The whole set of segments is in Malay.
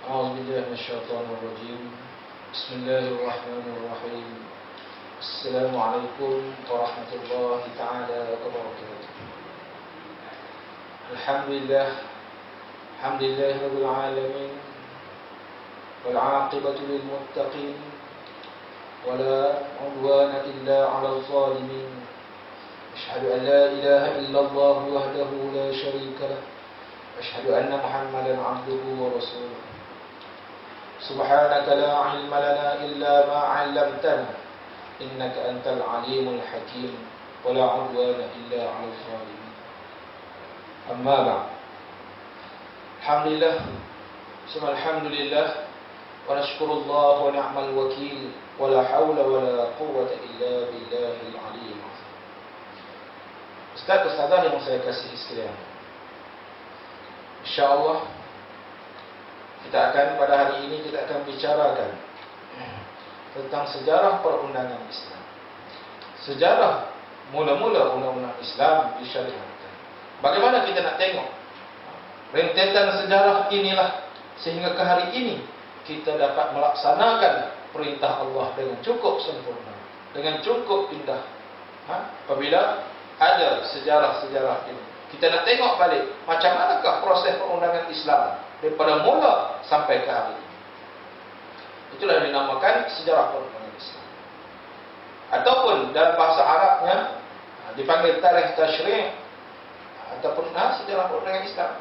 أعوذ بالله من الشيطان الرجيم. بسم الله الرحمن الرحيم. السلام عليكم ورحمة الله تعالى وبركاته. الحمد لله رب العالمين، والعاقبة للمتقين، ولا عدوان إلا على الظالمين. أشهد أن لا إله إلا الله وحده لا شريك له، أشهد أن محمدا عبده ورسوله. سبحانك لا علم لنا إلا ما علمتنا، إنك أنت العليم الحكيم، ولا عدوان إلا على الظالمين. أما بعد، الحمد لله ثم الحمد لله، ونشكر الله ونعم الوكيل، ولا حول ولا قوة إلا بالله العلي العظيم. Ustaz-ustazah yang saya kasihi sekalian, InsyaAllah kita akan pada hari ini bicarakan tentang sejarah perundangan Islam. Sejarah mula-mula undang-undang Islam disyariatkan. Bagaimana kita nak tengok rentetan sejarah inilah sehingga ke hari ini kita dapat melaksanakan perintah Allah dengan cukup sempurna, dengan cukup indah. Apabila ada sejarah-sejarah ini, kita nak tengok balik macam manakah proses perundangan Islam daripada mula sampai ke hari ini. Itulah yang dinamakan sejarah perundangan Islam. Ataupun dalam bahasa Arabnya dipanggil tarikh tasyri' ataupun sejarah perundangan Islam.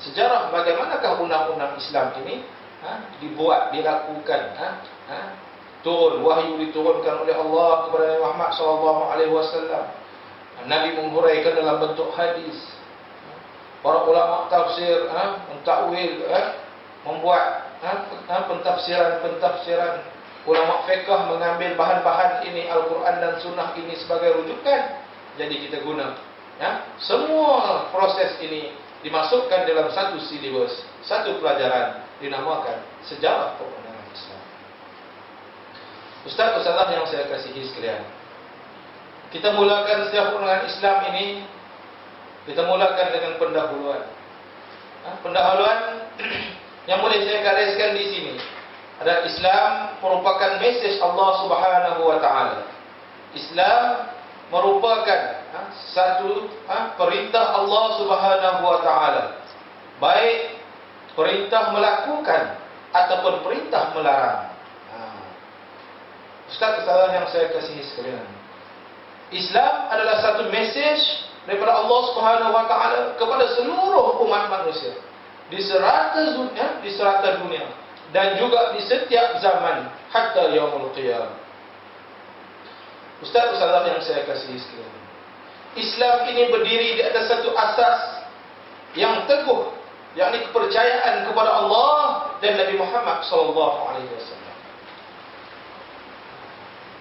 Sejarah bagaimanakah undang-undang Islam ini dibuat, dilakukan, turun wahyu diturunkan oleh Allah kepada Nabi Muhammad SAW. Nabi menghuraikan dalam bentuk hadis. Para ulama tafsir mentakwil, membuat pentafsiran. Ulama fiqh mengambil bahan-bahan ini, Al-Quran dan Sunnah ini sebagai rujukan. Jadi kita guna. Semua proses ini dimasukkan dalam satu silibus, satu pelajaran dinamakan sejarah perundangan Islam. Ustaz-ustazah yang saya kasihi sekalian, kita mulakan sejarah perundangan Islam ini. Kita mulakan dengan pendahuluan. Pendahuluan yang boleh saya gariskan di sini adalah Islam merupakan mesej Allah Subhanahu wa taala. Islam merupakan satu perintah Allah Subhanahu wa taala, baik perintah melakukan ataupun perintah melarang. Ustaz-ustazah yang saya kasihi sekalian, Islam adalah satu mesej daripada Allah Subhanahu wa taala kepada seluruh umat manusia di serata dunia dan juga di setiap zaman hatta yaumul qiyamah. Ustaz-ustazah yang saya kasihi sekalian, Islam ini berdiri di atas satu asas yang teguh, yakni kepercayaan kepada Allah dan Nabi Muhammad SAW.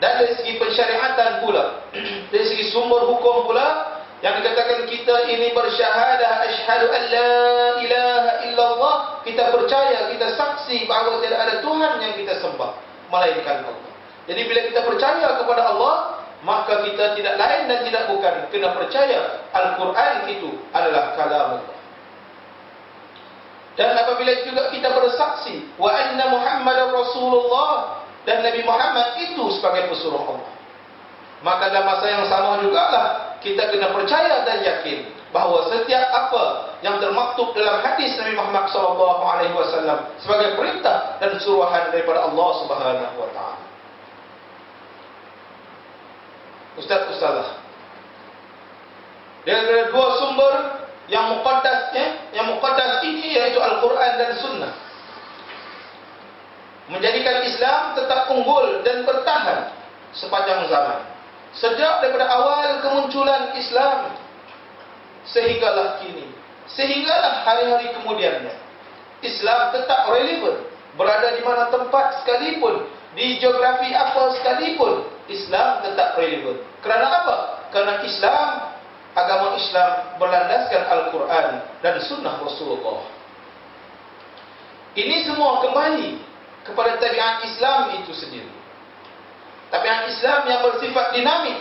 Dan dari segi pensyariatan pula, dari segi sumber hukum pula, yang dikatakan kita ini bersyahadah asyhadu an la ilaha illallah, kita percaya, kita saksi bahawa tidak ada Tuhan yang kita sembah melainkan Allah. Jadi bila kita percaya kepada Allah, maka kita tidak lain dan tidak bukan kena percaya Al-Quran itu adalah kalam Allah. Dan apabila juga kita bersaksi wa anna Muhammadar Rasulullah, dan Nabi Muhammad itu sebagai pesuruh Allah, maka dalam masa yang sama jugalah kita kena percaya dan yakin bahawa setiap apa yang termaktub dalam hadis Nabi Muhammad SAW sebagai perintah dan suruhan daripada Allah Subhanahu wa taala. Ustaz-ustazah, dia ada dua sumber yang muqaddas ini, iaitu Al-Quran dan Sunnah. menjadikan Islam tetap unggul dan bertahan sepanjang zaman. Sejak daripada awal kemunculan Islam sehinggalah kini, sehinggalah hari-hari kemudiannya, Islam tetap relevan. Berada di mana tempat sekalipun, di geografi apa sekalipun, Islam tetap relevan. Kerana apa? Kerana Islam, agama Islam berlandaskan Al-Quran dan Sunnah Rasulullah. Ini semua kembali kepada tabiat Islam itu sendiri. Tabiat Islam yang bersifat dinamik,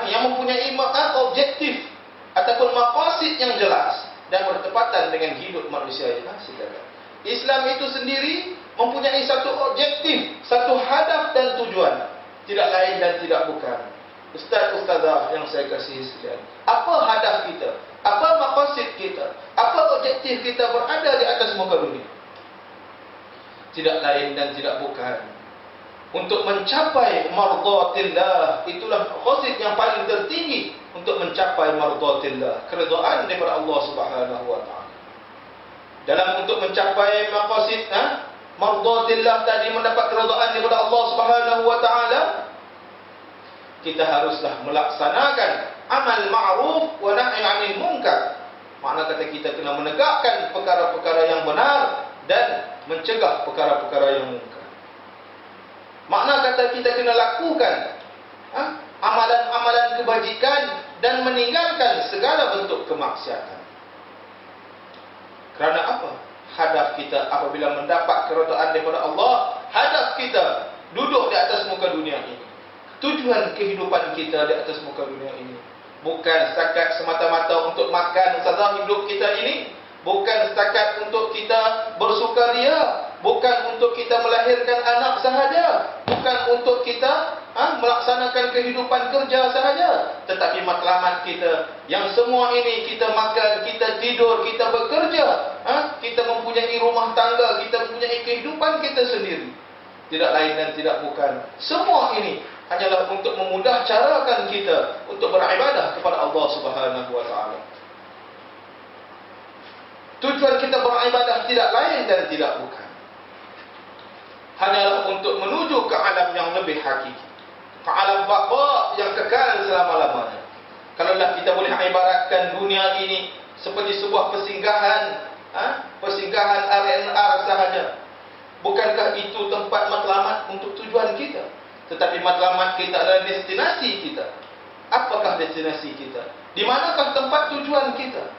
yang mempunyai objektif ataupun maqasid yang jelas dan bertepatan dengan hidup manusia yang sekarang. Islam itu sendiri mempunyai satu objektif, satu hadaf dan tujuan, tidak lain dan tidak bukan. Ustaz-ustazah yang saya kasihi sekalian, apa hadaf kita? Apa maqasid kita? Apa objektif kita berada di atas muka dunia? Tidak lain dan tidak bukan untuk mencapai mardhatillah. Itulah maqasid yang paling tertinggi, untuk mencapai mardhatillah, keridhaan daripada Allah Subhanahu wa taala. Dalam untuk mencapai maqasid mardhatillah tadi, mendapat keridhaan daripada Allah Subhanahu wa taala, kita haruslah melaksanakan amal ma'ruf wa nahy 'anil munkar. Makna kata kita kena menegakkan perkara-perkara yang benar dan mencegah perkara-perkara yang munkar. Makna kata kita kena lakukan amalan-amalan kebajikan dan meninggalkan segala bentuk kemaksiatan. Kerana apa? Hadaf kita apabila mendapat keridhaan daripada Allah, hadaf kita duduk di atas muka dunia ini, tujuan kehidupan kita di atas muka dunia ini bukan setakat semata-mata untuk makan sahaja hidup kita ini, bukan setakat untuk kita bersukaria, bukan untuk kita melahirkan anak sahaja, bukan untuk kita melaksanakan kehidupan kerja sahaja, tetapi matlamat kita yang semua ini, kita makan, kita tidur, kita bekerja, kita mempunyai rumah tangga, kita mempunyai kehidupan kita sendiri. Tidak lain dan tidak bukan, semua ini hanyalah untuk memudah carakan kita untuk beribadah kepada Allah Subhanahu wa taala. Tujuan kita beribadah tidak lain dan tidak bukan, hanyalah untuk menuju ke alam yang lebih hakiki, ke alam baqa yang kekal selama-lamanya. Kalaulah kita boleh ibaratkan dunia ini seperti sebuah persinggahan, persinggahan R&R sahaja, bukankah itu tempat matlamat untuk tujuan kita? Tetapi matlamat kita adalah destinasi kita. Apakah destinasi kita? Di manakah tempat tujuan kita?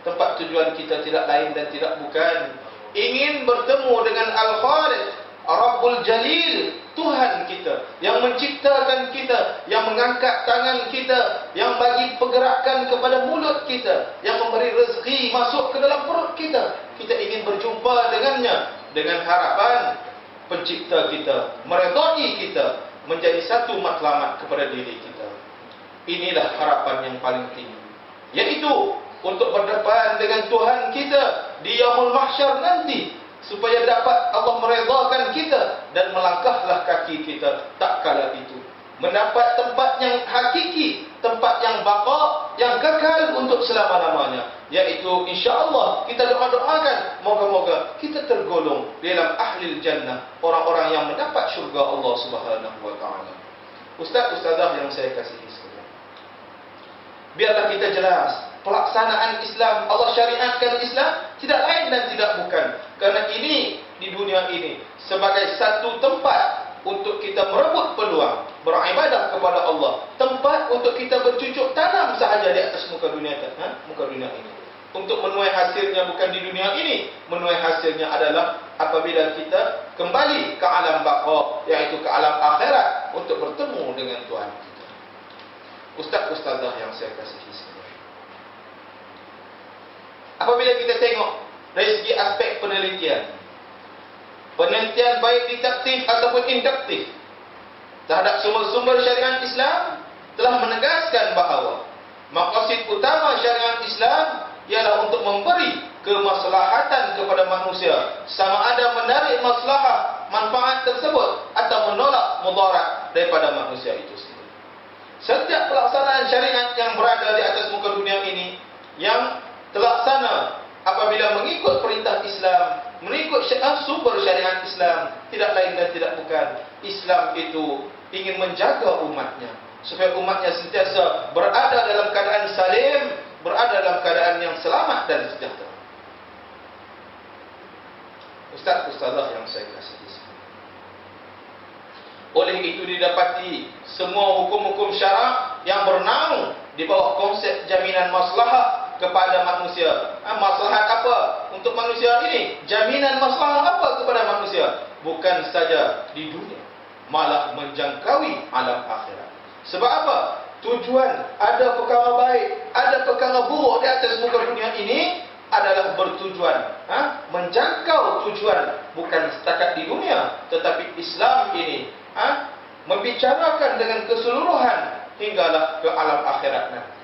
Tempat tujuan kita tidak lain dan tidak bukan ingin bertemu dengan Al-Khaliq, Rabbul Jalil, Tuhan kita yang menciptakan kita, yang mengangkat tangan kita, yang bagi pergerakan kepada mulut kita, yang memberi rezeki masuk ke dalam perut kita. Kita ingin berjumpa dengannya dengan harapan pencipta kita meredai kita, menjadi satu matlamat kepada diri kita. Inilah harapan yang paling tinggi, yaitu untuk berdepan dengan Tuhan kita di Yaumul Mahsyar nanti, supaya dapat Allah meredakan kita dan melangkahlah kaki kita tak kala itu mendapat tempat yang hakiki, tempat yang baqa, yang kekal untuk selama-lamanya, yaitu insya-Allah kita doa-doakan moga-moga kita tergolong dalam ahlil jannah, orang-orang yang mendapat syurga Allah Subhanahu wa taala. Ustaz-ustazah yang saya kasihi sekalian, biarlah kita jelas pelaksanaan Islam, Allah syariatkan Islam tidak lain dan tidak bukan kerana ini di dunia ini sebagai satu tempat untuk kita merebut peluang beribadah kepada Allah, tempat untuk kita bercucuk tanam sahaja di atas muka dunia ini. Untuk menuai hasilnya bukan di dunia ini, menuai hasilnya adalah apabila kita kembali ke alam baqa, yaitu ke alam akhirat, untuk bertemu dengan Tuhan kita. Ustaz-ustazah yang saya kasihi sekalian, apabila kita tengok dari segi aspek penelitian baik deduktif ataupun induktif terhadap sumber-sumber syariat Islam, telah menegaskan bahawa maqasid utama syariat Islam ialah untuk memberi kemaslahatan kepada manusia, sama ada menarik maslahah manfaat tersebut atau menolak mudarat daripada manusia itu sendiri. Setiap pelaksanaan syariat yang berada di atas muka dunia ini yang terlaksana apabila mengikut perintah Islam, mengikut sumber syariat jaminan Islam tidak lain dan tidak bukan, Islam itu ingin menjaga umatnya supaya umatnya sentiasa berada dalam keadaan salim, berada dalam keadaan yang selamat dan sejahtera. Ustaz-ustazah yang saya kasihi, oleh itu didapati semua hukum-hukum syarak yang bernaung di bawah konsep jaminan maslahah kepada manusia. Maslahat apa untuk manusia ini? Jaminan maslahat apa kepada manusia? Bukan saja di dunia, malah menjangkaui alam akhirat. Sebab apa? Tujuan, ada perkara baik, ada perkara buruk di atas muka dunia ini adalah bertujuan menjangkau tujuan, bukan setakat di dunia, tetapi Islam ini membicarakan dengan keseluruhan hinggalah ke alam akhirat nanti.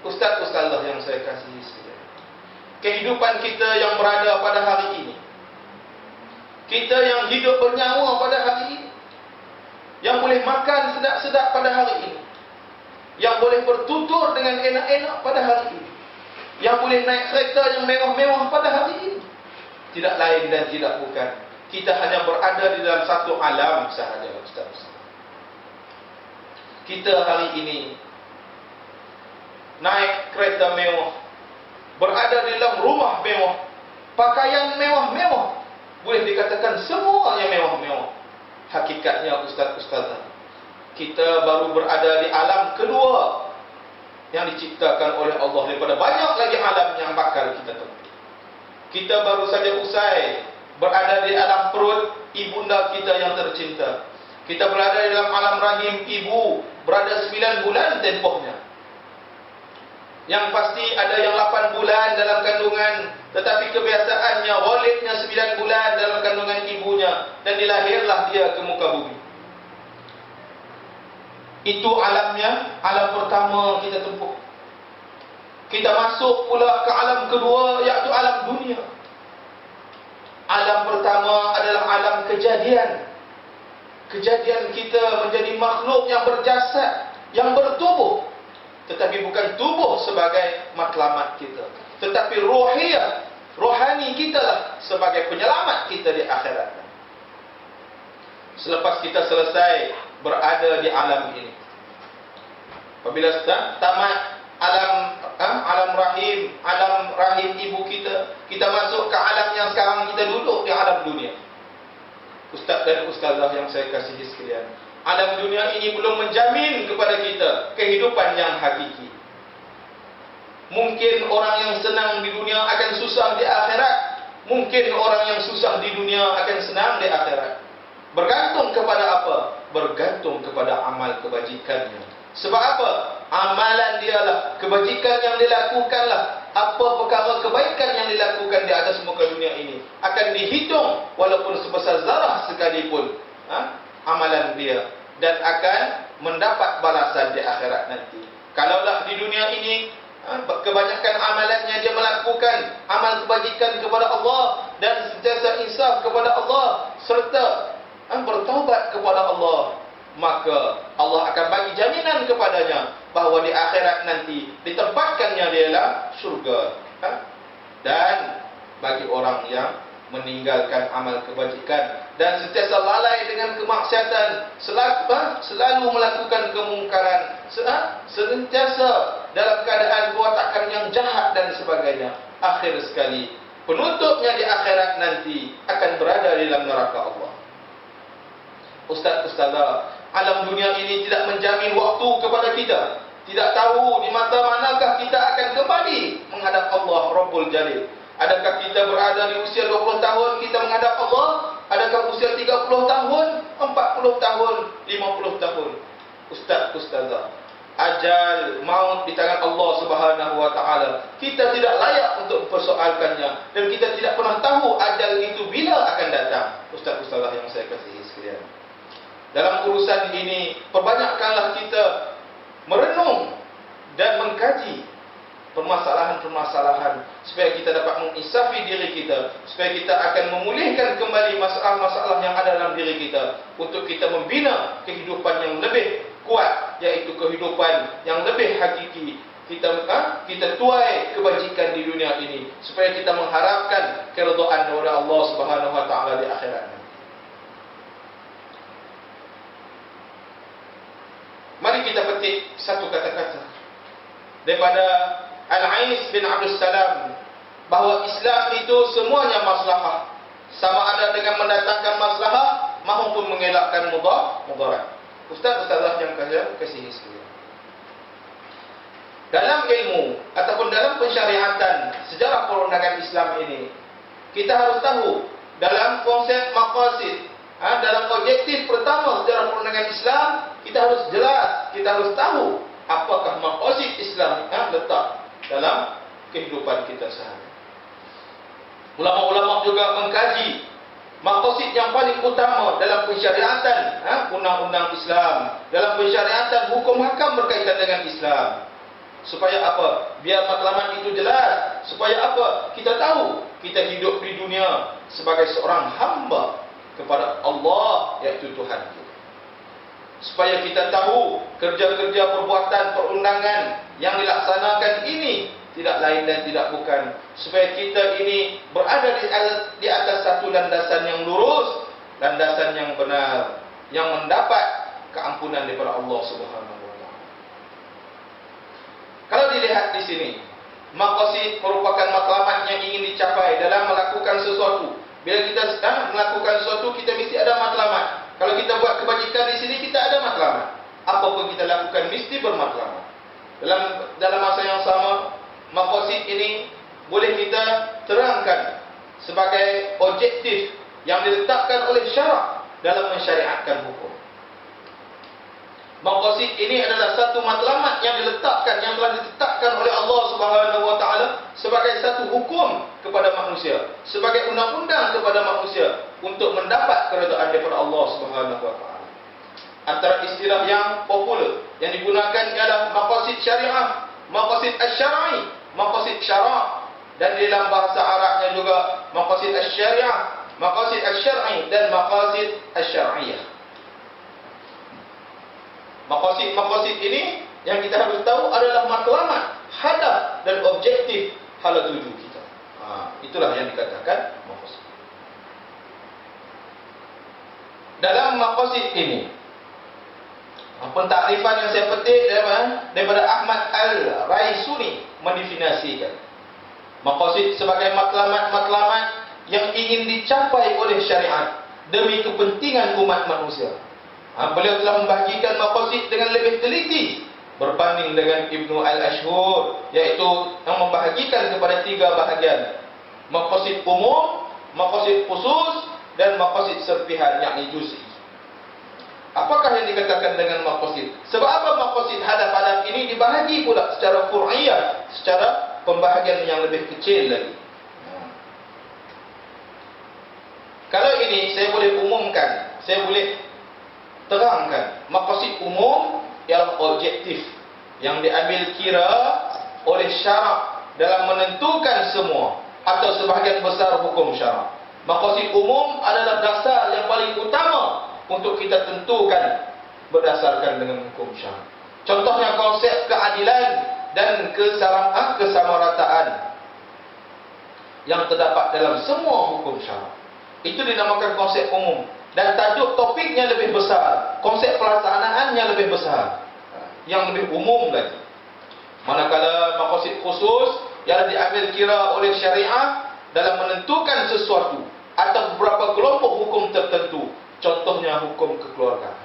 Ustaz-ustazah yang saya kasihi sekalian, kehidupan kita yang berada pada hari ini, kita yang hidup bernyawa pada hari ini, yang boleh makan sedap-sedap pada hari ini, yang boleh bertutur dengan enak-enak pada hari ini, yang boleh naik kereta yang mewah-mewah pada hari ini, tidak lain dan tidak bukan, kita hanya berada di dalam satu alam sahaja, Ustaz. Kita hari ini naik kereta mewah, berada di dalam rumah mewah, pakaian mewah-mewah, boleh dikatakan semuanya mewah-mewah. Hakikatnya ustaz-ustazah, kita baru berada di alam kedua yang diciptakan oleh Allah daripada banyak lagi alam yang bakal kita temui. Kita baru saja usai berada di alam perut ibunda kita yang tercinta. Kita berada di dalam alam rahim ibu, berada 9 bulan tempohnya. Yang pasti ada yang 8 bulan dalam kandungan, tetapi kebiasaannya walidnya 9 bulan dalam kandungan ibunya, dan dilahirlah dia ke muka bumi. Itu alamnya, alam pertama kita tempuh. Kita masuk pula ke alam kedua, iaitu alam dunia. Alam pertama adalah alam kejadian. Kejadian kita menjadi makhluk yang berjasad, yang bertubuh, tetapi bukan tubuh sebagai matlamat kita, tetapi ruhiyah, rohani kita lah sebagai penyelamat kita di akhirat. Selepas kita selesai berada di alam ini, apabila tamat alam rahim ibu kita, kita masuk ke alam yang sekarang kita duduk di alam dunia. Ustaz dan ustazah yang saya kasihi sekalian, alam dunia ini belum menjamin kepada kita kehidupan yang hakiki. Mungkin orang yang senang di dunia akan susah di akhirat. Mungkin orang yang susah di dunia akan senang di akhirat. Bergantung kepada apa? Bergantung kepada amal kebajikannya. Sebab apa? Amalan dialah, kebajikan yang dilakukanlah, apa perkara kebaikan yang dilakukan di atas muka dunia ini akan dihitung walaupun sebesar zarah sekalipun amalan dia, dan akan mendapat balasan di akhirat nanti. Kalaulah di dunia ini kebanyakan amalannya dia melakukan amal kebajikan kepada Allah dan sentiasa insaf kepada Allah serta bertaubat kepada Allah, maka Allah akan bagi jaminan kepadanya bahawa di akhirat nanti ditempatkannya dia dalam syurga. Dan bagi orang yang meninggalkan amal kebajikan dan sentiasa lalai dengan kemaksiatan, selalu melakukan kemungkaran, sentiasa dalam keadaan perwatakan yang jahat dan sebagainya, akhir sekali penutupnya di akhirat nanti akan berada di dalam neraka Allah. Ustaz-ustazah, alam dunia ini tidak menjamin waktu kepada kita. Tidak tahu di mata manakah kita akan kembali menghadap Allah Rabbul Jalil. Adakah kita berada di usia 20 tahun kita menghadap Allah? Adakah usia 30 tahun, 40 tahun, 50 tahun? Ustaz-ustazah, ajal maut di tangan Allah Subhanahu wa taala. Kita tidak layak untuk mempersoalkannya dan kita tidak pernah tahu ajal itu bila akan datang. Ustaz-ustazah yang saya kasihi sekalian, dalam urusan ini perbanyakkanlah kita merenung dan mengkaji permasalahan-permasalahan supaya kita dapat menginsafi diri kita, supaya kita akan memulihkan kembali masalah-masalah yang ada dalam diri kita untuk kita membina kehidupan yang lebih kuat, yaitu kehidupan yang lebih hakiki, kita tuai kebajikan di dunia ini, supaya kita mengharapkan keridhaan dari Allah Subhanahu wa taala di akhirat nanti. Mari kita petik satu kata-kata daripada Al-Ais bin Abdul Salam, bahawa Islam itu semuanya maslahah, sama ada dengan mendatangkan maslahah maupun mengelakkan mudarat. Ustaz-ustazah yang kasihi sekalian, dalam ilmu ataupun dalam pensyariatan sejarah perundangan Islam ini, kita harus tahu dalam konsep maqasid, dalam objektif pertama sejarah perundangan Islam, kita harus jelas, kita harus tahu apakah maqasid Islam letak dalam kehidupan kita sehari. Ulama-ulama juga mengkaji maqasid yang paling utama dalam pensyariatan undang-undang Islam, dalam pensyariatan hukum hakam berkaitan dengan Islam. Supaya apa? Biar matlamat itu jelas. Supaya apa? Kita tahu kita hidup di dunia sebagai seorang hamba kepada Allah, iaitu Tuhan kita. Supaya kita tahu kerja-kerja perbuatan perundangan yang dilaksanakan ini tidak lain dan tidak bukan supaya kita ini berada di atas satu landasan yang lurus, landasan yang benar, yang mendapat keampunan daripada Allah Subhanahu. Kalau dilihat di sini, maqasid merupakan matlamat yang ingin dicapai dalam melakukan sesuatu. Bila kita sedang melakukan sesuatu, kita mesti ada matlamat. Kalau kita buat kebajikan di sini, kita ada matlamat. Apapun kita lakukan mesti bermatlamat. Dalam masa yang sama, maqasid ini boleh kita terangkan sebagai objektif yang diletakkan oleh syarak dalam mensyariatkan hukum. Maqasid ini adalah satu matlamat yang diletakkan, yang telah ditetapkan oleh Allah Subhanahu wa taala sebagai satu hukum kepada manusia, sebagai undang-undang kepada manusia untuk mendapat keredaan daripada Allah Subhanahu wa taala. Antara istilah yang popular yang digunakan ialah maqasid syariah, maqasid asy-syar'i, maqasid syara', dan dalam bahasa Arabnya juga maqasid asy-syariah, maqasid asy-syar'i dan maqasid asy-syar'iyyah. Maqasid ini yang kita harus tahu adalah matlamat, hadaf dan objektif hala tuju kita. Itulah yang dikatakan maqasid. Dalam maqasid ini, pentakrifan yang saya petik daripada Ahmad Al-Raisuni mendefinisikan maqasid sebagai matlamat-matlamat yang ingin dicapai oleh syariat demi kepentingan umat manusia. Beliau telah membahagikan maqasid dengan lebih teliti berbanding dengan Ibnu Al-Ashhur, iaitu yang membahagikan kepada 3 bahagian: maqasid umum, maqasid khusus, dan maqasid serpihan yakni juz'i. Apakah yang dikatakan dengan maqasid? Sebab apa maqasid hadaf-hadaf ini dibahagi pula secara fur'iyah, secara pembahagian yang lebih kecil lagi. Kalau ini saya boleh umumkan, saya boleh terangkan. Maqasid umum ialah objektif yang diambil kira oleh syarak dalam menentukan semua atau sebahagian besar hukum syarak. Maqasid umum adalah dasar yang paling utama untuk kita tentukan berdasarkan dengan hukum syarak. Contohnya konsep keadilan dan kesamarataan yang terdapat dalam semua hukum syarak. Itu dinamakan konsep umum. Dan tajuk topiknya lebih besar, konsep pelaksanaannya lebih besar, yang lebih umum lagi. Manakala maqasid khusus yang diambil kira oleh syariah dalam menentukan sesuatu atau beberapa kelompok hukum tertentu, contohnya hukum kekeluargaan.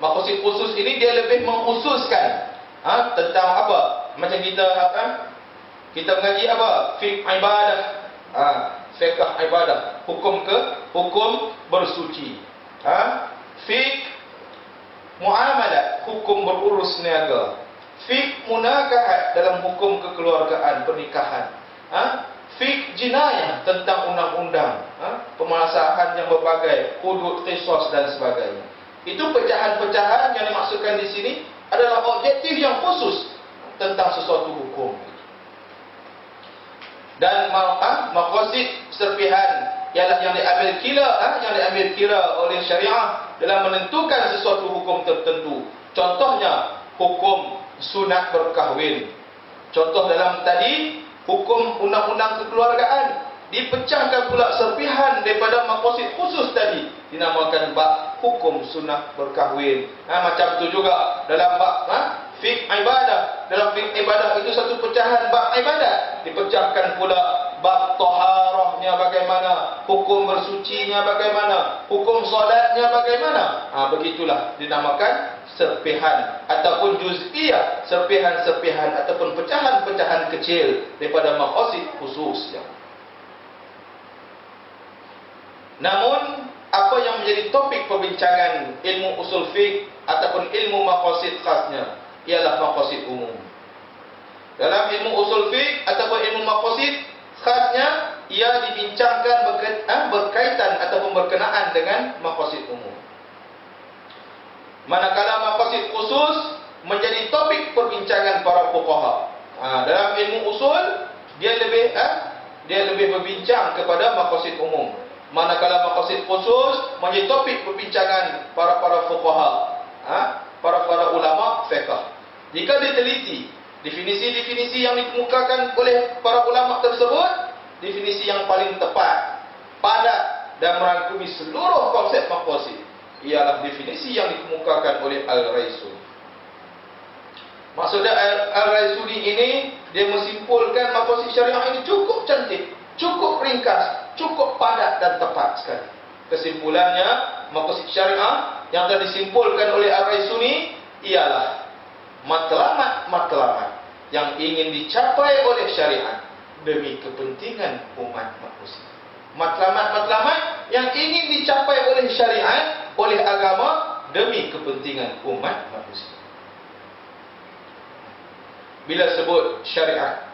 Maqasid khusus ini dia lebih mengkhususkan tentang apa? Macam kita mengaji apa? Fiqh ibadah. Fiqh ibadah, hukum bersuci. Fiqh muamalah, hukum berurus niaga. Fiqh munakahat dalam hukum kekeluargaan, pernikahan. Fiqh jinayah tentang undang-undang, pemasahan yang berbagai, hudud, qisas dan sebagainya. Itu pecahan-pecahan yang dimaksudkan di sini adalah objektif yang khusus tentang sesuatu hukum. Dan maqasid serpihan ialah yang diambil kira oleh syariah dalam menentukan sesuatu hukum tertentu. Contohnya hukum sunat berkahwin. Contoh dalam tadi, hukum undang-undang kekeluargaan. Dipecahkan pula serpihan daripada maqasid khusus tadi, dinamakan bab hukum sunnah berkahwin. Macam tu juga dalam bab fiqh ibadah. Dalam fiqh ibadah itu satu pecahan bab ibadat. Dipecahkan pula bab taharahnya bagaimana, hukum bersucinya bagaimana, hukum solatnya bagaimana. Begitulah dinamakan serpihan ataupun juz'iyah, serpihan-serpihan ataupun pecahan-pecahan kecil daripada maqasid khususnya. Namun, apa yang menjadi topik perbincangan ilmu usul fiqh ataupun ilmu maqasid khasnya ialah maqasid umum. Dalam ilmu usul fiqh ataupun ilmu maqasid khasnya, ia dibincangkan berkaitan ataupun berkenaan dengan maqasid umum. Manakala maqasid khusus menjadi topik perbincangan para fuqaha. Dalam ilmu usul, dia lebih berbincang kepada maqasid umum. Manakala maqasid khusus menjadi topik perbincangan para fuqaha, para ulama fiqh. Jika diteliti definisi-definisi yang dikemukakan oleh para ulama tersebut, definisi yang paling tepat, padat dan merangkumi seluruh konsep maqasid ialah definisi yang dikemukakan oleh Al-Raisuni. Maksudnya Al-Raisuni ini dia menyimpulkan maqasid syariah ini cukup cantik, cukup ringkas, cukup padat dan tepat sekali. Kesimpulannya, maqasid syariah yang telah disimpulkan oleh Ar-Raisuni ialah matlamat-matlamat yang ingin dicapai oleh syariat demi kepentingan umat manusia. Matlamat-matlamat yang ingin dicapai oleh syariat, oleh agama demi kepentingan umat manusia. Bila sebut syariat,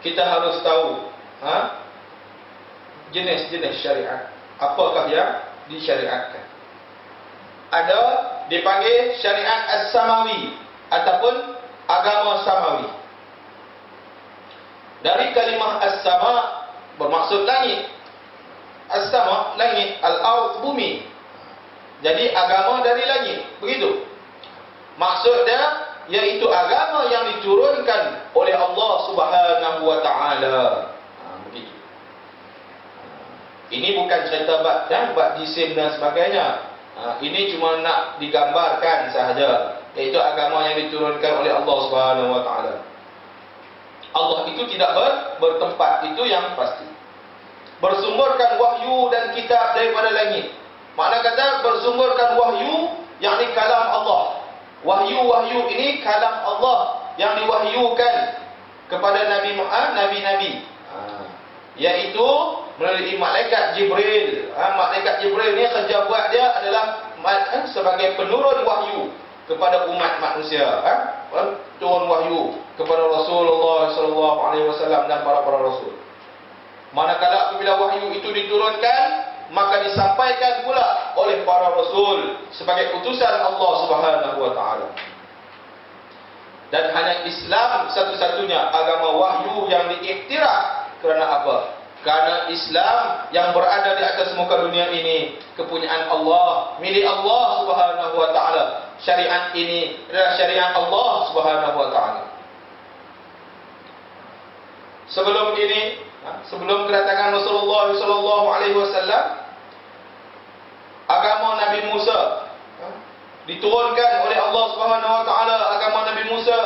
kita harus tahu jenis-jenis syariat. Apakah yang disyariatkan? Ada dipanggil syariat as-samawi ataupun agama samawi. Dari kalimah as-sama bermaksud langit. As-sama langit, al-ard bumi. Jadi agama dari langit, begitu. Maksudnya yaitu agama yang diturunkan oleh Allah Subhanahu wa taala. Begitu. Ini bukan cerita bab jisim dan sebagainya. Ini cuma nak digambarkan sahaja, iaitu agama yang diturunkan oleh Allah Subhanahu wa taala. Allah itu tidak bertempat, itu yang pasti. Bersumberkan wahyu dan kitab daripada langit. Makna kata bersumberkan wahyu, yakni kalam Allah. Wahyu-wahyu ini kalam Allah yang diwahyukan kepada nabi-nabi, yaitu melalui malaikat Jibril. Malaikat Jibril ni kerja buat dia adalah sebagai penurun wahyu kepada umat manusia. Turun wahyu kepada Rasulullah SAW dan para rasul. Manakala apabila wahyu itu diturunkan, maka disampaikan pula oleh para rasul sebagai utusan Allah Subhanahu wa taala. Dan hanya Islam satu-satunya agama wahyu yang diiktiraf. Kerana apa? Karena Islam yang berada di atas muka dunia ini kepunyaan Allah, milik Allah Subhanahu wa taala. Syariat ini adalah syariat Allah Subhanahu wa taala. Sebelum ini, sebelum kedatangan Rasulullah sallallahu alaihi wasallam, agama Nabi Musa diturunkan oleh Allah Subhanahu wa taala. Agama Nabi Musa,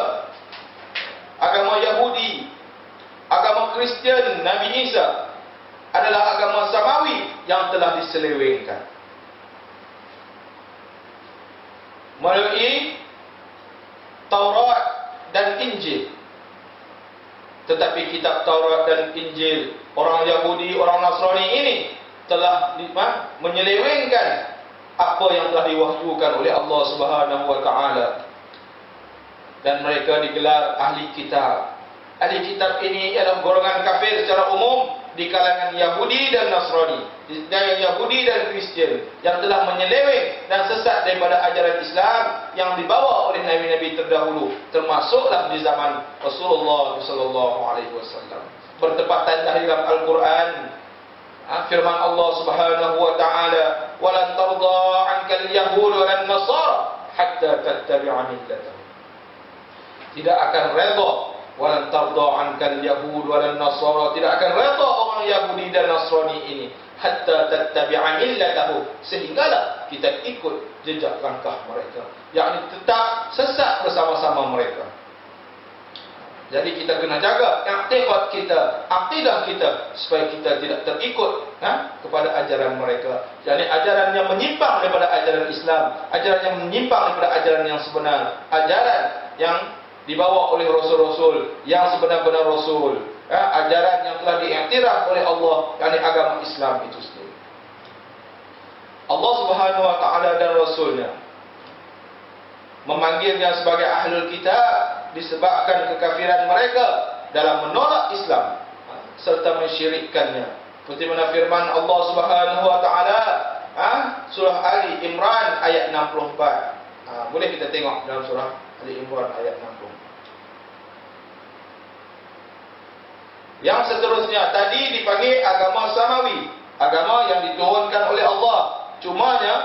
agama Yahudi, agama Kristian Nabi Isa adalah agama samawi yang telah diselewengkan melalui Taurat dan Injil. Tetapi kitab Taurat dan Injil orang Yahudi, orang Nasrani ini telah menyelewengkan apa yang telah diwahyukan oleh Allah Subhanahu wa taala. Dan mereka digelar ahli kitab. Ahli kitab ini adalah golongan kafir secara umum di kalangan Yahudi dan Nasrani, dan Yahudi dan Kristian yang telah menyeleweng dan sesat daripada ajaran Islam yang dibawa oleh nabi-nabi terdahulu, termasuklah di zaman Rasulullah sallallahu alaihi wasallam. Bertepatan dalam Al-Quran, firman Allah Subhanahu wa taala, "Walan tarda 'ankal yahud walan nasara hatta tattabi'a millatahu. Tidak akan redha, walan tarda ankal yahud walan nasara, tidak akan redha orang Yahudi dan Nasrani ini hatta tattabi'a millatahu, sehinggalah kita ikut jejak langkah mereka, yakni tetap sesat bersama-sama mereka. Jadi kita kena jaga i'tiqad kita, akidah kita, supaya kita tidak terikut kepada ajaran mereka. Jadi ajaran yang menyimpang daripada ajaran Islam, ajaran yang menyimpang daripada ajaran yang sebenar, ajaran yang dibawa oleh rasul-rasul yang sebenar-benar rasul, ajaran yang telah diiktiraf oleh Allah, yakni agama Islam itu sendiri. Allah Subhanahu wa taala dan rasulnya memanggilnya sebagai ahlul kitab disebabkan kekafiran mereka dalam menolak Islam serta mensyirikkannya. Seperti mana firman Allah Subhanahu wa taala surah Ali Imran ayat 64. Boleh kita tengok dalam surah Ali Imran ayat 64. Yang seterusnya tadi dipanggil agama samawi, agama yang diturunkan oleh Allah. Cumanya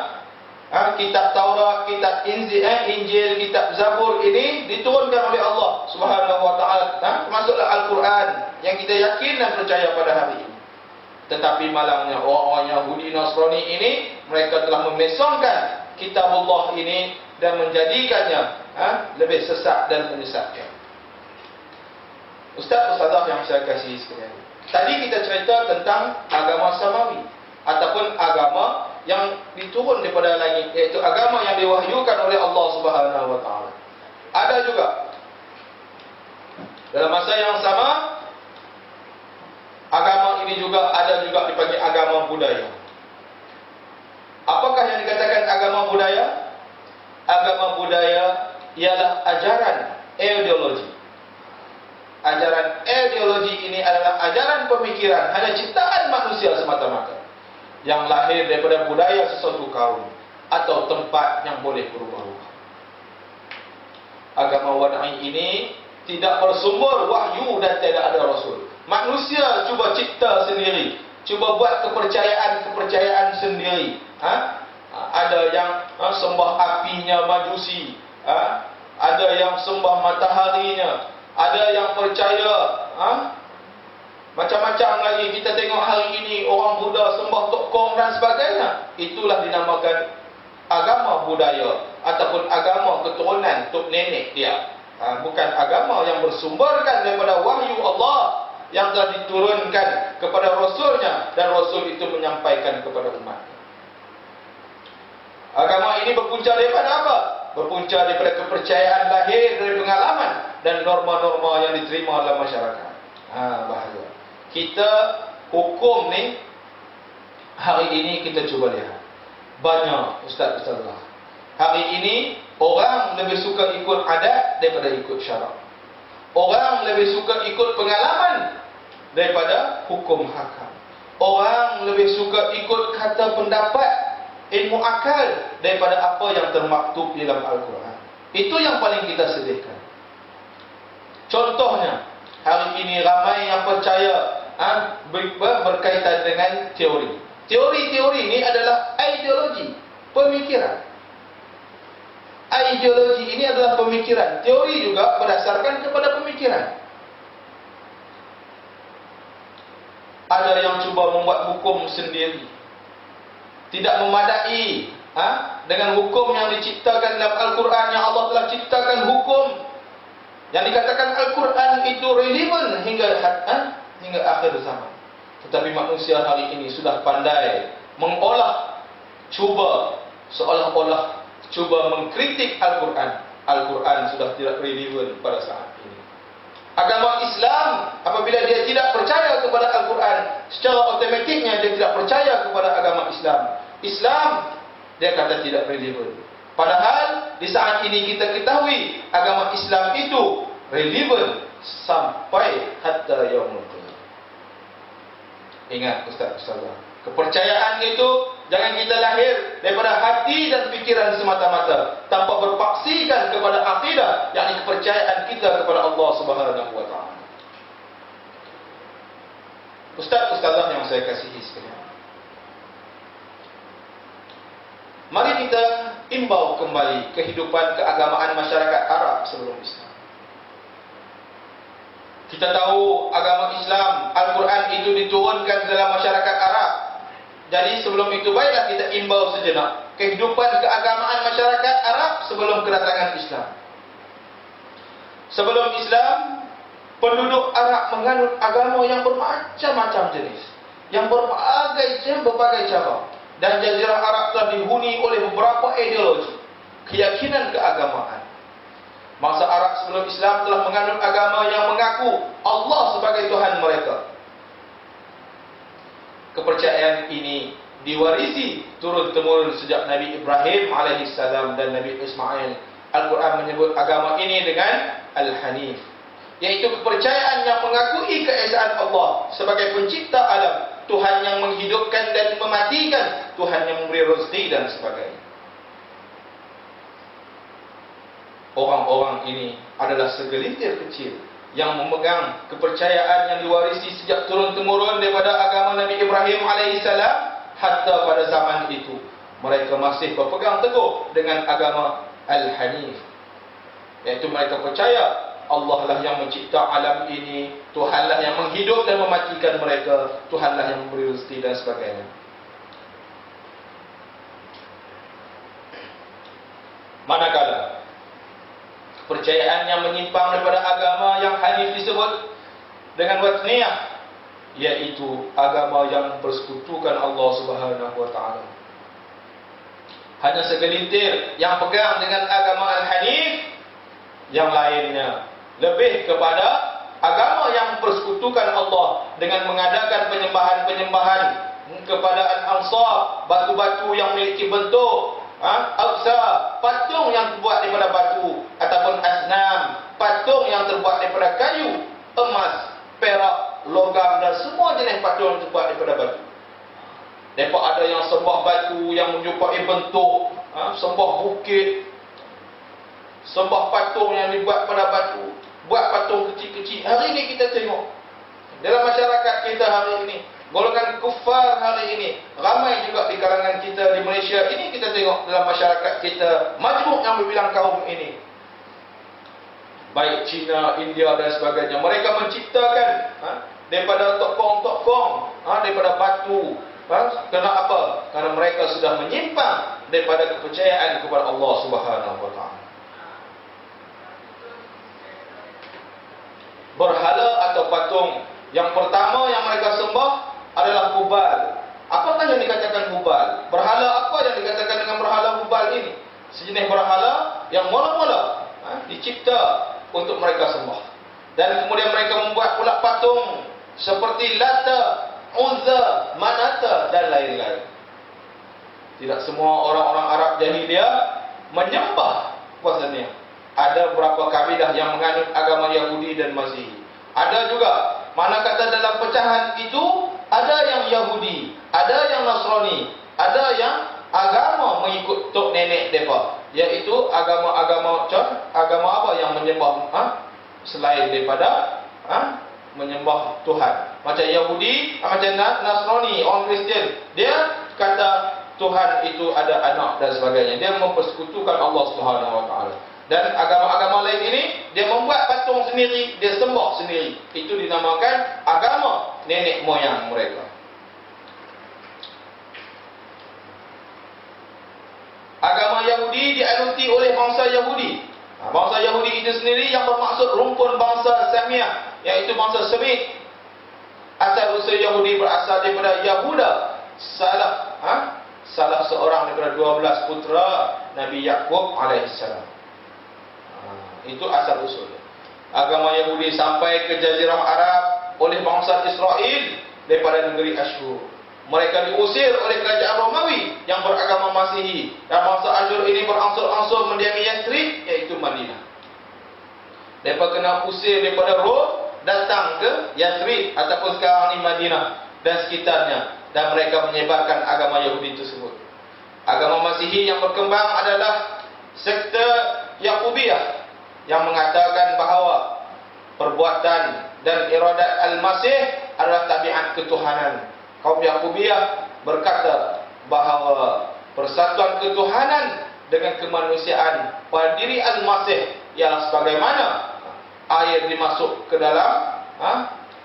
kitab Taurat, kitab Injil, kitab Zabur ini diturunkan oleh Allah Subhanahu wa taala, termasuklah Al-Quran yang kita yakin dan percaya pada hari ini. Tetapi malangnya orang-orang Yahudi Nasrani ini, mereka telah memesongkan kitab Allah ini dan menjadikannya lebih sesat dan menyesatkan. Ustaz-ustazah yang saya kasihi sekalian, tadi kita cerita tentang agama samawi ataupun agama yang diturun daripada langit, iaitu agama yang diwahyukan oleh Allah Subhanahu wa taala. Ada juga dalam masa yang sama, agama ini juga ada juga dipanggil agama budaya. Apakah yang dikatakan agama budaya? Agama budaya ialah ajaran ideologi. Ajaran ideologi ini adalah ajaran pemikiran, hanya ciptaan manusia semata-mata, yang lahir daripada budaya sesuatu kaum atau tempat yang boleh berubah-ubah. Agama wadai ini tidak bersumber wahyu dan tidak ada rasul. Manusia cuba cipta sendiri, cuba buat kepercayaan sendiri. Ada yang sembah apinya Majusi, ada yang sembah mataharinya, ada yang percaya macam-macam lagi. Kita tengok hari ini orang Buddha sembah Tok Kong dan sebagainya. Itulah dinamakan agama budaya ataupun agama keturunan tok nenek dia. Bukan agama yang bersumberkan daripada wahyu Allah yang telah diturunkan kepada rasulnya dan rasul itu menyampaikan kepada umat. Agama ini berpunca daripada apa? Berpunca daripada kepercayaan lahir dari pengalaman dan norma-norma yang diterima dalam masyarakat. Bahaya. Kita hukum ni hari ini kita cuba lihat. Banyak ustaz-ustazah, hari ini orang lebih suka ikut adat daripada ikut syarak. Orang lebih suka ikut pengalaman daripada hukum hakam. Orang lebih suka ikut kata pendapat, ilmu akal daripada apa yang termaktub dalam Al-Quran. Itu yang paling kita sedihkan. Contohnya, hari ini ramai yang percaya berkaitan dengan teori. Teori-teori ini adalah ideologi, pemikiran. Ideologi ini adalah pemikiran. Teori juga berdasarkan kepada pemikiran. Ada yang cuba membuat hukum sendiri, tidak memadai dengan hukum yang diciptakan dalam Al-Quran, yang Allah telah ciptakan hukum yang dikatakan Al-Quran itu relevan hingga akhir zaman. Tetapi manusia hari ini sudah pandai mengolah, seolah-olah cuba mengkritik Al-Quran. Al-Quran sudah tidak relevan pada saat ini. Agama Islam, apabila dia tidak percaya kepada Al-Quran, secara otomatiknya dia tidak percaya kepada agama Islam. Islam, dia kata tidak relevan. Padahal di saat ini kita ketahui agama Islam itu relevan sampai hatta yaumul qiyamah. Ingat ustaz-ustazah, kepercayaan itu jangan kita lahir daripada hati dan fikiran semata-mata tanpa berpaksikan kepada akidah, yakni kepercayaan kita kepada Allah Subhanahu wa taala. Ustaz-ustazah yang saya kasihi sekalian, Mari kita imbau kembali kehidupan keagamaan masyarakat Arab sebelum Islam. Kita tahu agama Islam, Al-Quran itu diturunkan dalam masyarakat Arab. Jadi sebelum itu baiklah kita imbau sejenak kehidupan keagamaan masyarakat Arab sebelum kedatangan Islam. Sebelum Islam, penduduk Arab menganut agama yang bermacam-macam jenis, yang berbagai cara. Dan Jazirah Arab telah dihuni oleh beberapa ideologi, keyakinan keagamaan. Masa Arab sebelum Islam telah menganut agama yang mengaku Allah sebagai Tuhan mereka. Kepercayaan ini diwarisi turun-temurun sejak Nabi Ibrahim alaihissalam dan Nabi Ismail. Al-Quran menyebut agama ini dengan Al-Hanif, yaitu kepercayaan yang mengakui keesaan Allah sebagai pencipta alam, Tuhan yang menghidupkan dan mematikan, Tuhan yang memberi rezeki dan sebagainya. Orang-orang ini adalah segelintir kecil yang memegang kepercayaan yang diwarisi sejak turun-temurun daripada agama Nabi Ibrahim alaihissalam. Hatta pada zaman itu mereka masih berpegang teguh dengan agama Al-Hanif, iaitu mereka percaya Allah lah yang mencipta alam ini, Tuhan lah yang menghidup dan mematikan mereka, Tuhan lah yang memberi rezeki dan sebagainya. Manakala kepercayaan yang menyimpang daripada agama yang Hanif disebut dengan Wathniyah, yaitu agama yang persekutukan Allah Subhanahu wa taala. Hanya segelintir yang pegang dengan agama Al-Hanif, yang lainnya lebih kepada agama yang persekutukan Allah dengan mengadakan penyembahan-penyembahan kepada Al-Ansab, batu-batu yang memiliki bentuk Awsa, patung yang terbuat daripada batu, ataupun Asnam, patung yang terbuat daripada kayu, emas, perak, logam dan semua jenis patung yang terbuat daripada batu. Mereka ada yang sembah batu yang menyerupai bentuk, sembah bukit, sembah patung yang dibuat pada batu, buat patung kecil-kecil. Hari ini kita tengok dalam masyarakat kita hari ini, golongan kufar hari ini ramai juga di kalangan kita di Malaysia ini. Kita tengok dalam masyarakat kita majmuk yang berbilang kaum ini, baik Cina, India dan sebagainya, mereka menciptakan daripada tokong-tokong, daripada batu. Kenapa? Karena mereka sudah menyimpang daripada kepercayaan kepada Allah Subhanahu wa taala. Berhala atau patung yang pertama yang mereka sembah adalah Hubal. Apakah yang dikatakan Hubal? Berhala apa yang dikatakan dengan berhala Hubal ini? Sejenis berhala yang mula-mula dicipta untuk mereka sembah. Dan kemudian mereka membuat pula patung seperti Lata, Uzza, Manata dan lain-lain. Tidak semua orang-orang Arab jahiliyah menyembah puasanya. Ada beberapa kabilah yang menganut agama Yahudi dan Masihi. Ada juga, mana kata dalam pecahan itu ada yang Yahudi, ada yang Nasrani, ada yang agama mengikut tok nenek mereka, iaitu agama apa yang menyembah selain daripada menyembah Tuhan. Macam Yahudi, macam Nasrani, orang Kristian, dia kata Tuhan itu ada anak dan sebagainya. Dia mempersekutukan Allah Subhanahu wa taala. Dan agama-agama lain ini, dia membuat patung sendiri, dia sembah sendiri. Itu dinamakan agama nenek moyang mereka. Agama Yahudi dianuti oleh bangsa Yahudi. Bangsa Yahudi itu sendiri yang bermaksud rumpun bangsa Samiyah, yaitu bangsa Semit. Asal usul Yahudi berasal daripada Yahuda, salah seorang daripada 12 putera Nabi Yakub alaihissalam. Itu asal usul. Agama Yahudi sampai ke Jazirah Arab oleh bangsa Israel daripada negeri Asyur. Mereka diusir oleh kerajaan Romawi yang beragama Masihi. Dan bangsa Asyur ini berangsur-angsur mendiami Yathrib, iaitu Madinah. Mereka kena usir daripada Rom, datang ke Yathrib ataupun sekarang ini Madinah dan sekitarnya. Dan mereka menyebarkan agama Yahudi tersebut. Agama Masihi yang berkembang adalah sekte Yakubiyah, yang mengatakan bahawa perbuatan dan iradat Al-Masih adalah tabiat ketuhanan. Kaum Yakubiyah berkata bahawa persatuan ketuhanan dengan kemanusiaan pada diri Al-Masih, yang sebagaimana air dimasuk ke dalam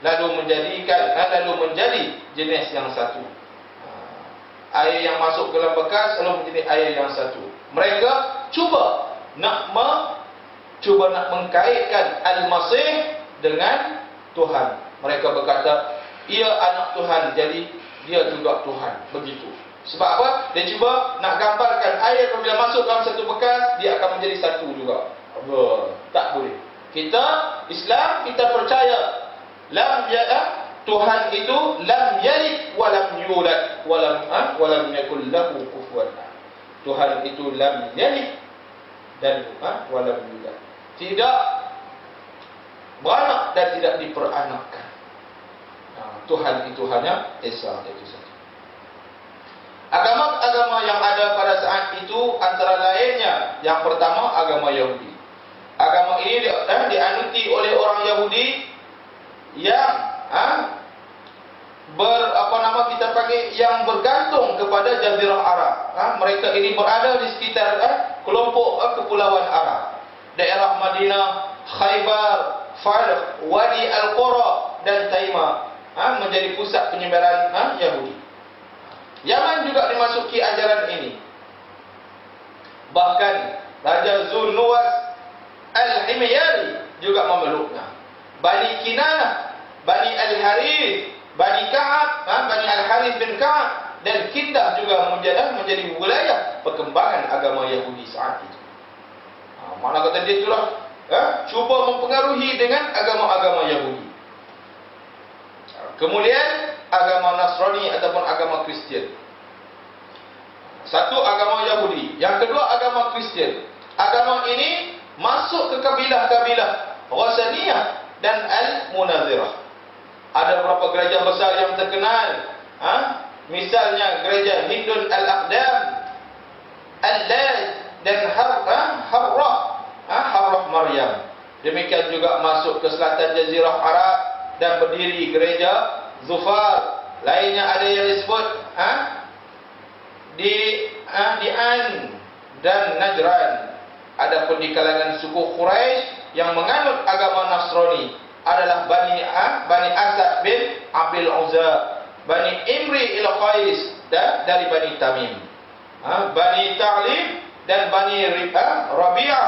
lalu menjadi jenis yang satu. Air yang masuk ke dalam bekas lalu menjadi air yang satu. Mereka cuba nak mengkaitkan Al-Masih dengan Tuhan. Mereka berkata, ia anak Tuhan, jadi dia juga Tuhan. Begitu. Sebab apa? Dia cuba nak gambarkan air apabila masuk dalam satu bekas, dia akan menjadi satu juga. Tak boleh. Kita Islam, kita percaya Tuhan itu lam yalid wa lam yulad wa lam yakul lahu kufuwan ahad. Tuhan itu lam yalid dan wa lam yulad. Tidak beranak dan tidak diperanakkan. Tuhan itu hanya Esa, itu saja. Agama-agama yang ada pada saat itu antara lainnya, yang pertama agama Yahudi. Agama ini dianuti oleh orang Yahudi yang yang bergantung kepada Jazirah Arab. Mereka ini berada di sekitar kelompok kepulauan Arab. Daerah Madinah, Khaybar, Falq, Wadi Al-Qura dan Taimah menjadi pusat penyebaran Yahudi. Yaman juga dimasuki ajaran ini. Bahkan Raja Zulnuwas Al-Himyari juga memeluknya. Bani Kinanah, Bani Al-Harith, Bani Ka'ab, Bani Al-Harith bin Ka'ab dan Kindah juga menjadi wilayah perkembangan agama Yahudi saat itu. Mana kata dia itulah cuba mempengaruhi dengan agama-agama Yahudi. Kemudian agama Nasrani ataupun agama Kristian. Satu agama Yahudi, yang kedua agama Kristian. Agama ini masuk ke kabilah-kabilah Ghasaniyah dan Al-Munazirah. Ada beberapa gereja besar yang terkenal. Misalnya gereja Hindun Al-Aqdam, Al-Laj dan Harrah Maryam. Demikian juga masuk ke selatan Jazirah Arab dan berdiri gereja Zufar. Lainnya ada yang disebut di An dan Najran. Adapun di kalangan suku Quraisy yang menganut agama Nasrani adalah Bani Asad bin Abdul Uzza, Bani Imri il-Qais dari Bani Tamim, Bani Ta'lim dan Bani Rabi'ah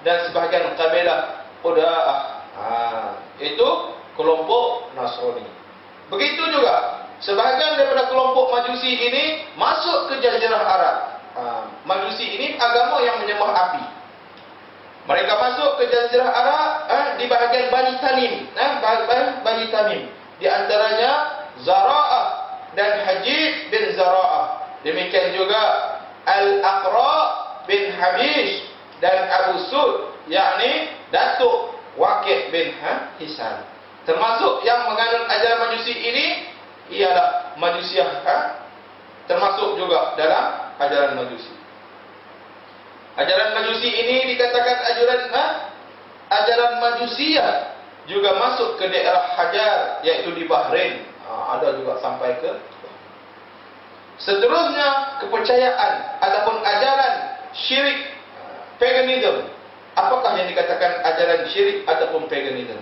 dan sebahagian kabilah Quda'ah. Itu kelompok Nasrani. Begitu juga sebahagian daripada kelompok Majusi ini masuk ke Jazirah Arab. Majusi ini agama yang menyembah api. Mereka masuk ke Jazirah Arab di bahagian Bani Tamim, Bani Tamim. Di antaranya Zara'ah dan Hajib bin Zara'ah. Demikian juga Al-Aqra bin Habish dan Abu Sud, yakni Datuk Waqid bin Hisan. Termasuk yang menganut ajaran Majusi ini ialah Majusiyah, termasuk juga dalam ajaran Majusi. Ajaran Majusi ini dikatakan ajaran Majusiyah juga masuk ke daerah Hajar, yaitu di Bahrain. Ada juga sampai ke. Seterusnya kepercayaan ataupun ajaran syirik, paganism. Apakah yang dikatakan ajaran syirik ataupun paganism?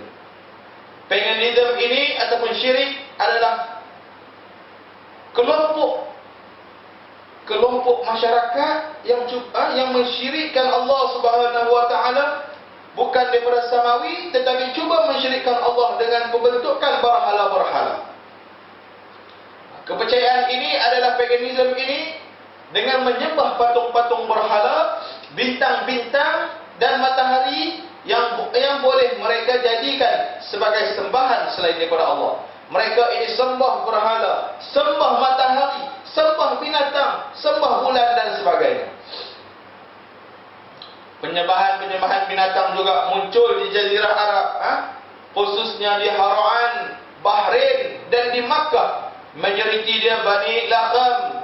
Paganism ini ataupun syirik adalah kelompok masyarakat yang mensyirikkan Allah Subhanahu wa taala, bukan daripada samawi, tetapi cuba mensyirikkan Allah dengan pembentukan berhala-berhala. Kepercayaan ini adalah paganism ini dengan menyembah patung-patung berhala, bintang-bintang dan matahari yang boleh mereka jadikan sebagai sembahan selain daripada Allah. Mereka ini sembah berhala, sembah matahari, sembah binatang, sembah bulan dan sebagainya. Penyembahan binatang juga muncul di Jazirah Arab, khususnya di Harran, Bahrain dan di Makkah. Majoriti dia Bani Lakham,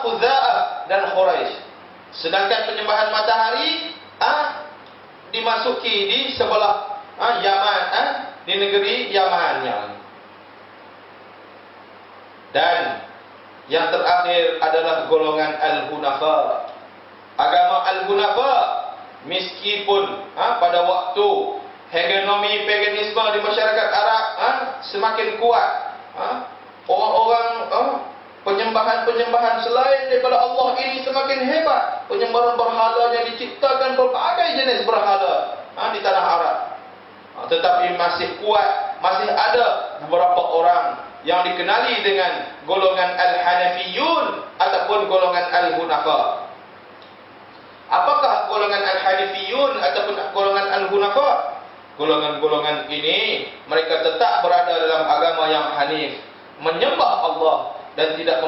Khuza'ah dan Quraisy. Sedangkan penyembahan matahari dimasuki di sebelah Yaman, di negeri Yaman. Dan Yang terakhir adalah golongan Al-Hunafa. Agama Al-Hunafa, meskipun pada waktu hegemomi paganisme di masyarakat Arab semakin kuat, orang-orang penyembahan selain daripada Allah ini semakin hebat. Penyembahan berhalanya diciptakan berbagai jenis berhala di tanah Arab. Tetapi masih kuat, masih ada beberapa orang yang dikenali dengan golongan Al-Hanafiyun ataupun golongan Al-Hunafa. Apakah golongan Al-Hanafiyun ataupun golongan Al-Hunafa? Golongan-golongan ini mereka tetap berada dalam agama yang hanif, menyembah Allah dan tidak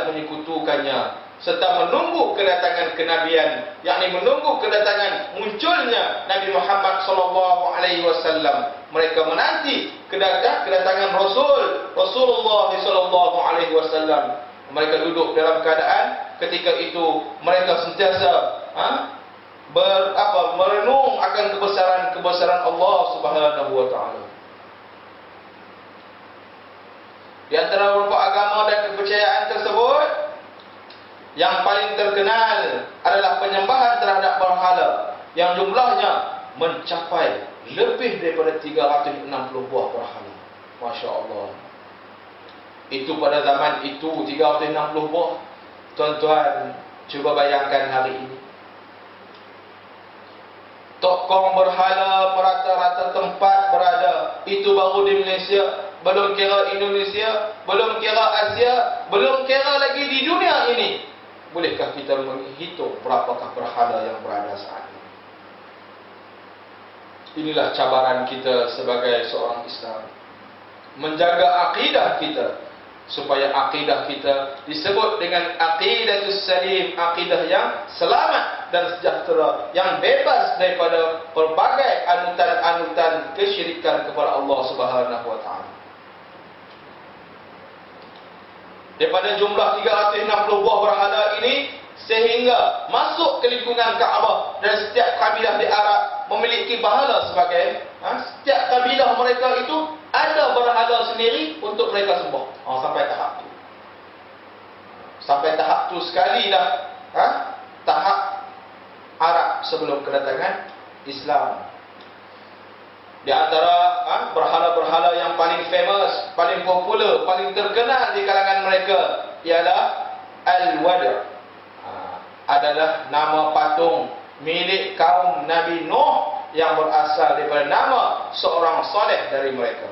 menyekutukannya, serta menunggu kedatangan kenabian, yakni menunggu kedatangan munculnya Nabi Muhammad SAW. Mereka menanti kedatangan Rasulullah SAW. Mereka duduk dalam keadaan ketika itu mereka sentiasa merenung akan kebesaran Allah Subhanahu wa taala. Di antara beberapa agama dan kepercayaan tersebut, yang paling terkenal adalah penyembahan terhadap berhala yang jumlahnya mencapai lebih daripada 360 buah berhala. Masya Allah. Itu pada zaman itu 360 buah. Tuan-tuan, cuba bayangkan hari ini. Tokong berhala merata-rata tempat berada. Itu baru di Malaysia. Belum kira Indonesia, belum kira Asia, belum kira lagi di dunia ini. Bolehkah kita menghitung berapakah berhala yang berada saat ini? Inilah cabaran kita sebagai seorang Islam. Menjaga akidah kita, supaya akidah kita disebut dengan aqidatus salim, akidah yang selamat dan sejahtera, yang bebas daripada pelbagai anutan-anutan kesyirikan kepada Allah Subhanahu wa taala. Daripada jumlah 360 buah berhala ini, sehingga masuk ke lingkungan Kaabah, dan setiap kabilah di Arab memiliki berhala sebagai setiap kabilah mereka itu ada berhala sendiri untuk mereka sembah. Sampai tahap itu. Sampai tahap itu sekali dah tahap Arab sebelum kedatangan Islam. Di antara berhala-berhala yang paling famous, paling popular, paling terkenal di kalangan mereka ialah Al-Wad'. Adalah nama patung milik kaum Nabi Nuh yang berasal daripada nama seorang soleh dari mereka.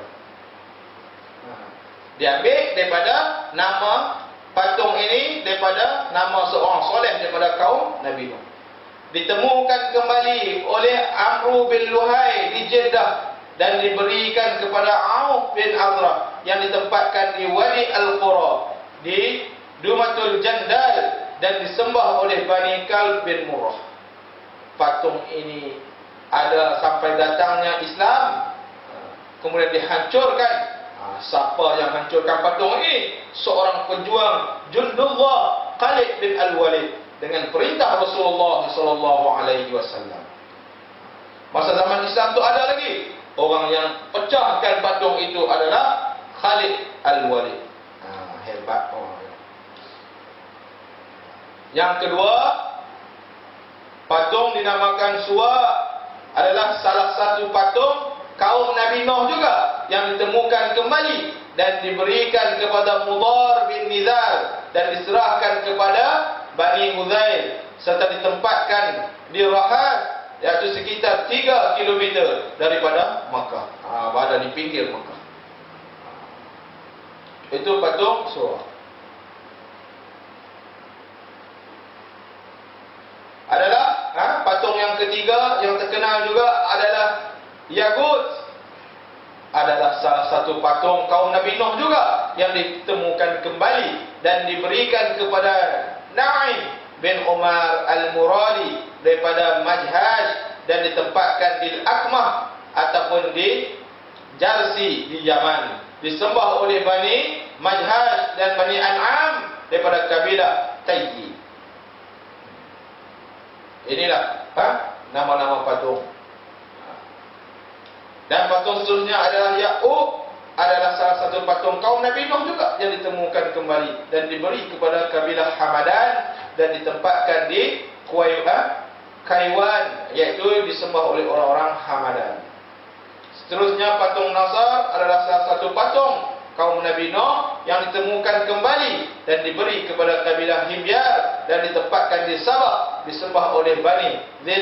Diambil daripada nama patung ini daripada nama seorang soleh daripada kaum Nabi Nuh. Ditemukan kembali oleh Amru bin Luhai di Jeddah dan diberikan kepada Auf bin Azrah yang ditempatkan di Wadi Al-Qura di Dumatul Jandal dan disembah oleh Bani Kalb bin Murrah. Patung ini ada sampai datangnya Islam, kemudian dihancurkan. Siapa yang hancurkan patung ini? Seorang pejuang Jundullah Khalid bin Al-Walid dengan perintah Rasulullah SAW. Masa zaman Islam tu ada lagi orang yang pecahkan patung itu adalah Khalid Al-Walid. Hebat orang. Yang kedua, patung dinamakan Suwa adalah salah satu patung kaum Nabi Nuh juga yang ditemukan kembali dan diberikan kepada Mudhar bin Nizar dan diserahkan kepada Bani Huzail serta ditempatkan di Rahad, iaitu sekitar 3 km daripada Makkah. Berada di pinggir Makkah. Itu patung Suwa. Adalah patung yang ketiga yang terkenal juga adalah Yaqut. Adalah salah satu patung kaum Nabi Nuh juga yang ditemukan kembali dan diberikan kepada Na'im bin Umar Al-Muradi daripada Majhaj dan ditempatkan di Al-Akmah ataupun di Jarsi di Yaman. Disembah oleh Bani Majhaj dan Bani An'am daripada kabilah Tayyi. Inilah nama-nama patung. Dan patung seterusnya adalah Ya'uq adalah salah satu patung kaum Nabi Nuh juga yang ditemukan kembali dan diberi kepada kabilah Hamadan dan ditempatkan di Kaiwan, iaitu disembah oleh orang-orang Hamadan. Seterusnya patung Nasar adalah salah satu patung kaum Nabi Nuh yang ditemukan kembali dan diberi kepada kabilah Himyar dan ditempatkan di Sabah, disembah oleh Bani Zil.